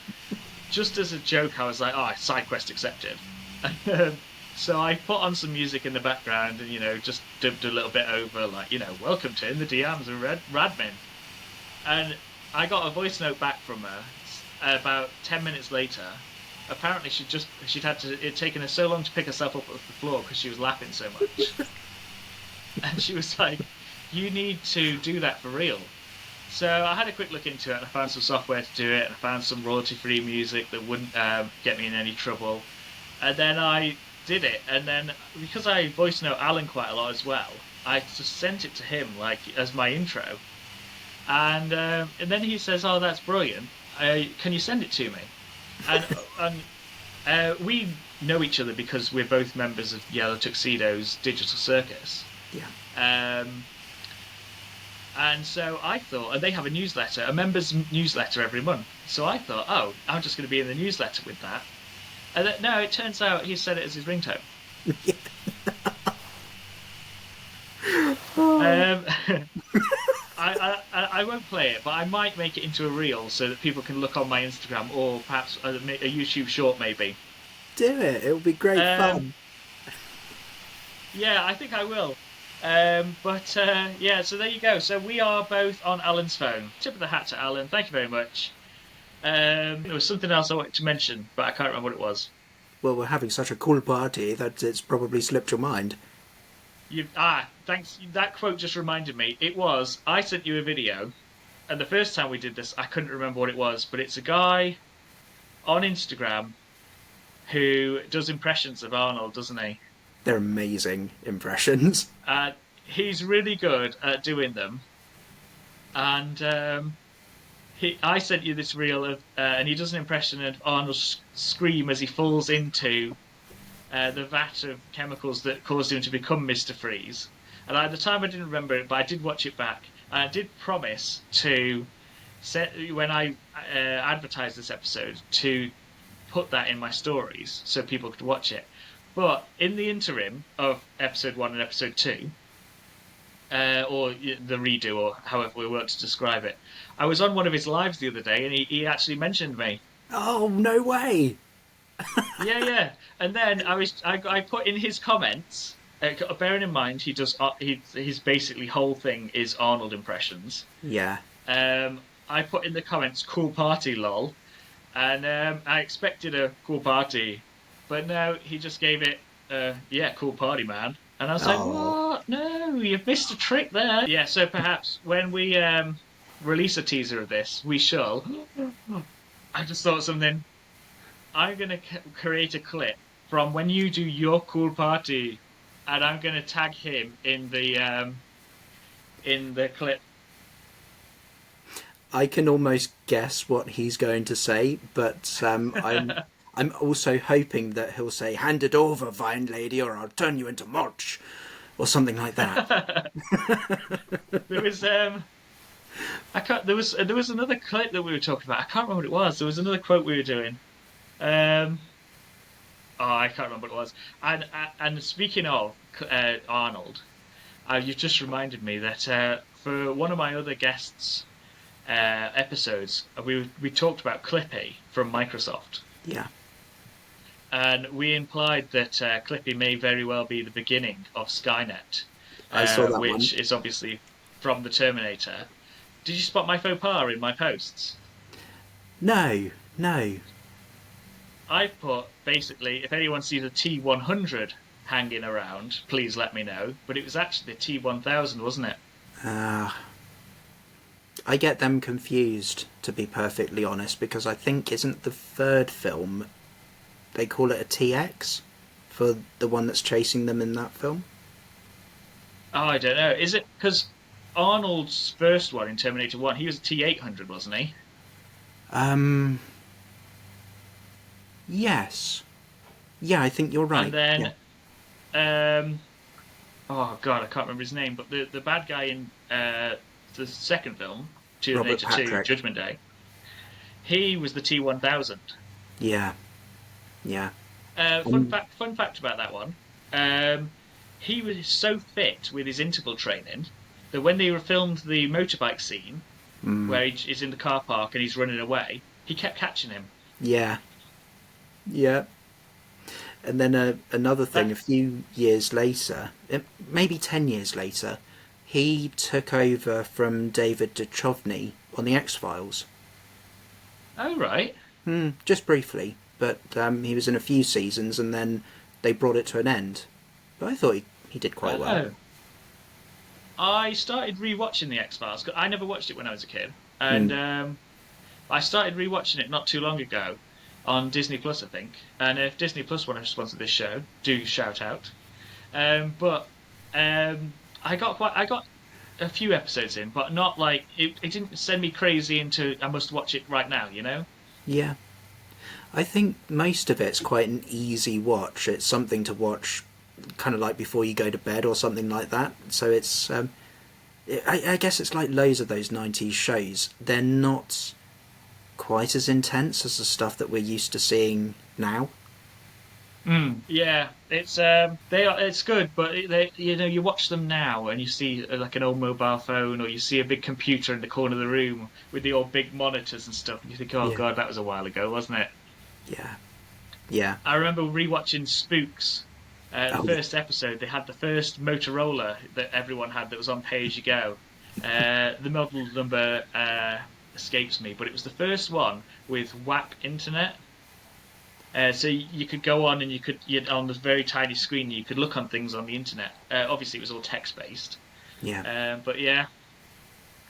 just as a joke, I was like, "Oh, side quest accepted." So I put on some music in the background and, just dubbed a little bit over, like, welcome to In the DMs of Radmin. And I got a voice note back from her about 10 minutes later. Apparently it'd taken her so long to pick herself up off the floor because she was laughing so much. And she was like, you need to do that for real. So I had a quick look into it and I found some software to do it and I found some royalty-free music that wouldn't get me in any trouble. And then I did it, and then because I voice note Alan quite a lot as well, I just sent it to him like as my intro, and then he says, "Oh, that's brilliant. Can you send it to me?" And we know each other because we're both members of Yellow Tuxedo's Digital Circus. Yeah. And so I thought, and they have a newsletter, a members newsletter every month. So I thought, oh, I'm just going to be in the newsletter with that. And no, it turns out he said it as his ringtone. I won't play it, but I might make it into a reel so that people can look on my Instagram or perhaps a YouTube short maybe. Do it. It'll be great fun. Yeah, I think I will. Yeah, so there you go. So we are both on Alan's phone. Tip of the hat to Alan. Thank you very much. There was something else I wanted to mention, but I can't remember what it was. Well, we're having such a cool party that it's probably slipped your mind. Thanks. That quote just reminded me. I sent you a video, and the first time we did this, I couldn't remember what it was, but it's a guy on Instagram who does impressions of Arnold, doesn't he? They're amazing impressions. He's really good at doing them, and I sent you this reel of, and he does an impression of Arnold's scream as he falls into the vat of chemicals that caused him to become Mr. Freeze. And at the time I didn't remember it, but I did watch it back. And I did promise to, when I advertised this episode, to put that in my stories so people could watch it. But in the interim of episode 1 and episode 2, or the redo, or however we work to describe it, I was on one of his lives the other day, and he actually mentioned me. Oh, no way! Yeah. And then I put in his comments. Bearing in mind, his basically whole thing is Arnold impressions. Yeah. I put in the comments "cool party, lol," and I expected a cool party, but no, he just gave it cool party, man. And I was like, what? No, you've missed a trick there. Yeah, so perhaps when we release a teaser of this, we shall. I just thought something. I'm going to create a clip from when you do your cool party, and I'm going to tag him in the clip. I can almost guess what he's going to say, but I'm also hoping that he'll say, "Hand it over, Vine Lady, or I'll turn you into mulch," or something like that. There was there was another clip that we were talking about. I can't remember what it was. There was another quote we were doing. I can't remember what it was. And speaking of Arnold, you've just reminded me that for one of my other guests' episodes, we talked about Clippy from Microsoft. Yeah. And we implied that Clippy may very well be the beginning of Skynet. I saw that which one. is obviously from the Terminator. Did you spot my faux pas in my posts? No. I've put, basically, if anyone sees a T100 hanging around, please let me know. But it was actually the T1000, wasn't it? Uh, I get them confused, to be perfectly honest, because I think isn't the third film, they call it a TX for the one that's chasing them in that film? Oh, I don't know. Is it because Arnold's first one in Terminator 1, he was a T800, wasn't he? Um, yes. Yeah, I think you're And right. then, Yeah. um, oh God, I can't remember his name, but the bad guy in the second film, Robert Terminator 2, Patrick. Judgment Day, he was the T1000. Yeah, yeah. Um, Fun fact about that one. Um, he was so fit with his interval training that when they filmed the motorbike scene mm, where he's in the car park and he's running away, he kept catching him. yeah, yeah. And then another thing, That a few years later, maybe 10 years later, he took over from David Duchovny on The X-Files. oh right. Just briefly, but he was in a few seasons and then they brought it to an end. But I thought he did quite well. Oh, I started rewatching the X Files. I never watched it when I was a kid, and Mm, I started rewatching it not too long ago on Disney Plus, I think. And if Disney Plus want to sponsor this show, do shout out. But I got a few episodes in, but not like it didn't send me crazy into I must watch it right now, you know? yeah. I think most of it's quite an easy watch. It's something to watch kind of like before you go to bed or something like that. So it's I guess it's like loads of those 90s shows. They're not quite as intense as the stuff that we're used to seeing now. Yeah, it's good, but you watch them now and you see like an old mobile phone or you see a big computer in the corner of the room with the old big monitors and stuff, and you think, oh Yeah. God, that was a while ago, wasn't it? Yeah. Yeah. I remember rewatching Spooks. The Oh, yeah. first episode, they had the first Motorola that everyone had that was on pay as you go. The model number escapes me, but it was the first one with WAP internet. So you could go on and you'd on this very tiny screen you could look on things on the internet. Obviously, it was all text based, Yeah. but yeah,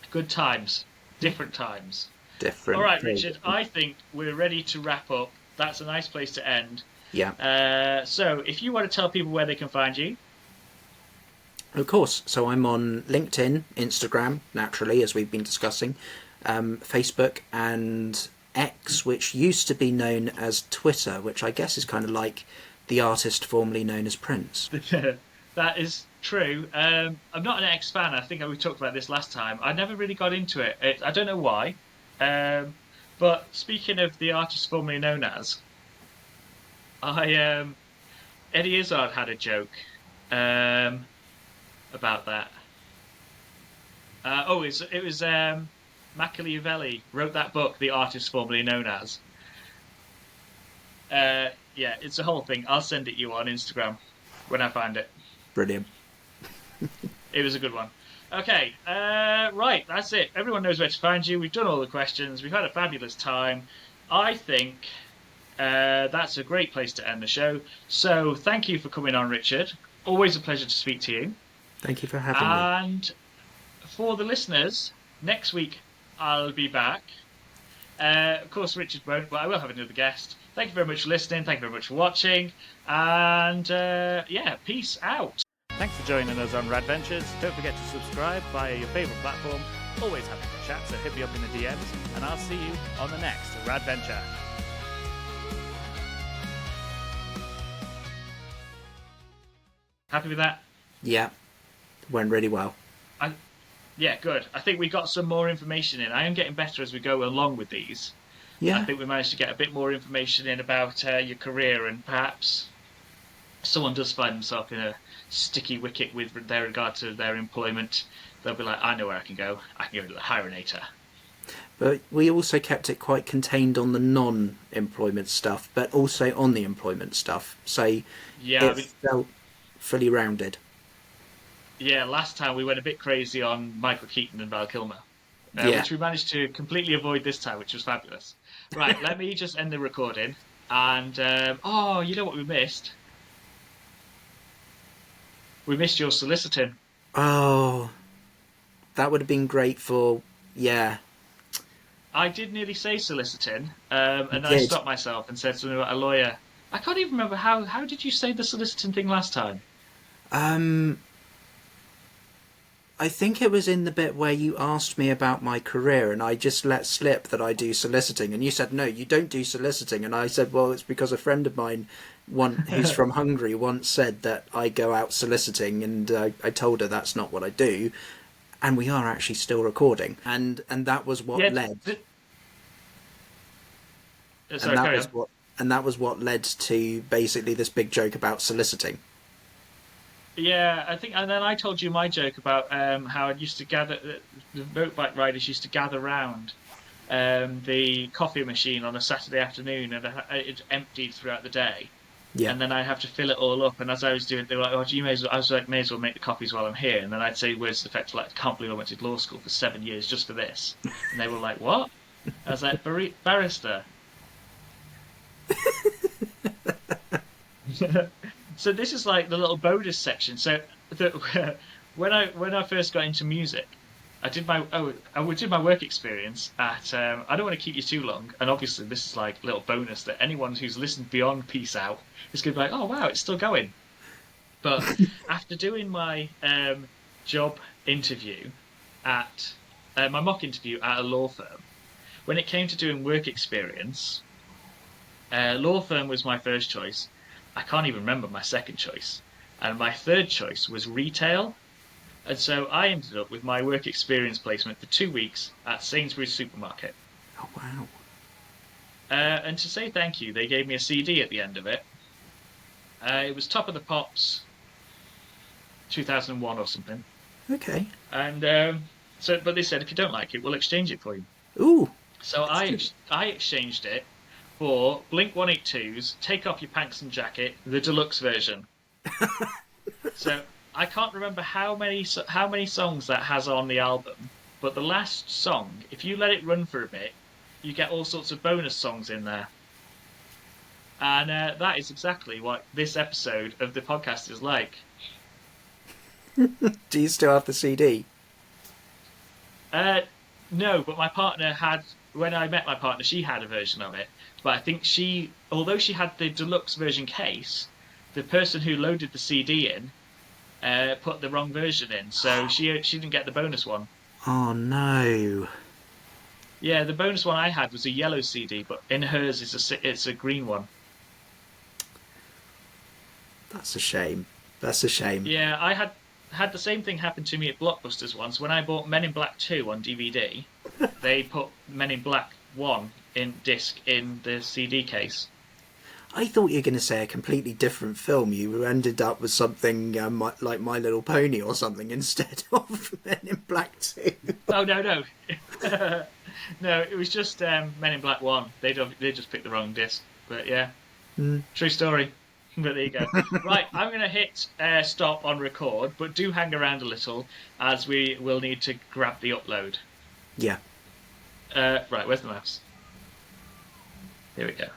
good times, different times. All Different. right, Very Richard, different. I think we're ready to wrap up. That's a nice place to end. Yeah. So if you want to tell people where they can find you, Of course. So I'm on LinkedIn, Instagram, naturally, as we've been discussing, Facebook, and X, which used to be known as Twitter, which I guess is kind of like the artist formerly known as Prince. that is true. I'm not an X fan. I think we talked about this last time. I never really got into it. I don't know why. But speaking of the artist formerly known as, I Eddie Izzard had a joke um, about that. It was Machiavelli wrote that book, The Artist Formerly Known As. Yeah, it's a whole thing. I'll send it you on Instagram when I find it. Brilliant. It was a good one. Okay, right, that's it. Everyone knows where to find you. We've done all the questions. We've had a fabulous time. I think that's a great place to end the show. So thank you for coming on, Richard. Always a pleasure to speak to you. Thank you for having me. And for the listeners, next week I'll be back. Of course, Richard won't, but I will have another guest. Thank you very much for listening. Thank you very much for watching. And yeah, peace out. Thanks for joining us on Radventures. Don't forget to subscribe via your favourite platform. Always happy to chat, so hit me up in the DMs. And I'll see you on the next Radventure. Happy with that? Yeah. Went really well. I, yeah, good. I think we got some more information in. I am getting better as we go along with these. I Yeah. think we managed to get a bit more information in about your career, and perhaps someone does find themselves in a sticky wicket with their regard to their employment. They'll be like, I know where I can go. I can go to the Hironator. But we also kept it quite contained on the non-employment stuff, but also on the employment stuff. So Yeah, it felt fully rounded. yeah. Last time we went a bit crazy on Michael Keaton and Val Kilmer, Yeah. which we managed to completely avoid this time, which was fabulous. Right, let me just end the recording, And oh, you know what we missed? We missed your soliciting. Oh, that would have been great for. Yeah, I did nearly say soliciting, you and then I did. stopped myself and said something about a lawyer. I can't even remember how did you say the soliciting thing last time? Um, I think it was in the bit where you asked me about my career, and I just let slip that I do soliciting, and you said no, you don't do soliciting, and I said, well, it's because a friend of mine, one who's from Hungary, once said that I go out soliciting, and I told her that's not what I do, and we are actually still recording, and that was what Yeah. led, and Sorry, that carry was on. what and that was what led to basically this big joke about soliciting. Yeah, I think, and then I told you my joke about how I used to gather the motorbike riders used to gather round the coffee machine on a Saturday afternoon, and it's emptied throughout the day. Yeah. And then I'd have to fill it all up. And as I was doing, they were like, "Oh, you may as well." I was like, "May as well make the coffees while I'm here." And then I'd say words to the effect like, "I can't believe I went to law school for 7 years just for this." And they were like, "What?" I was like, "Barrister." So this is like the little bonus section. So when I first got into music, I did my work experience at. I don't want to keep you too long, and obviously this is like a little bonus that anyone who's listened beyond Peace Out is going to be like, oh wow, it's still going. But after doing my job interview at my mock interview at a law firm, when it came to doing work experience, law firm was my first choice. I can't even remember my second choice. And my third choice was retail. And so I ended up with my work experience placement for 2 weeks at Sainsbury's supermarket. Oh wow. And to say thank you, they gave me a CD at the end of it. It was Top of the Pops 2001 or something. Okay. And but they said if you don't like it, we'll exchange it for you. Ooh, So that's I good. I exchanged it for Blink 182's Take Off Your Pants and Jacket, the deluxe version. So I can't remember how many songs that has on the album, but the last song, if you let it run for a bit, you get all sorts of bonus songs in there. And that is exactly what this episode of the podcast is like. Do you still have the CD? Uh, no, but my partner had, when I met my partner, she had a version of it. But I think although she had the deluxe version case, the person who loaded the CD in put the wrong version in, so she didn't get the bonus one. Oh no. Yeah, the bonus one I had was a yellow CD, but in hers it's a green one. That's a shame. That's a shame. Yeah, I had the same thing happen to me at Blockbusters once. When I bought Men in Black 2 on DVD, they put Men in Black 1 in disc in the CD case. I thought you were going to say a completely different film. You ended up with something like My Little Pony or something instead of Men in Black 2. Oh no, no. No, it was just Men in Black 1. They just picked the wrong disc. But yeah, Mm. true story. But there you go. Right, I'm going to hit stop on record, but do hang around a little as we will need to grab the upload. Yeah. Right, where's the mouse? Here we go.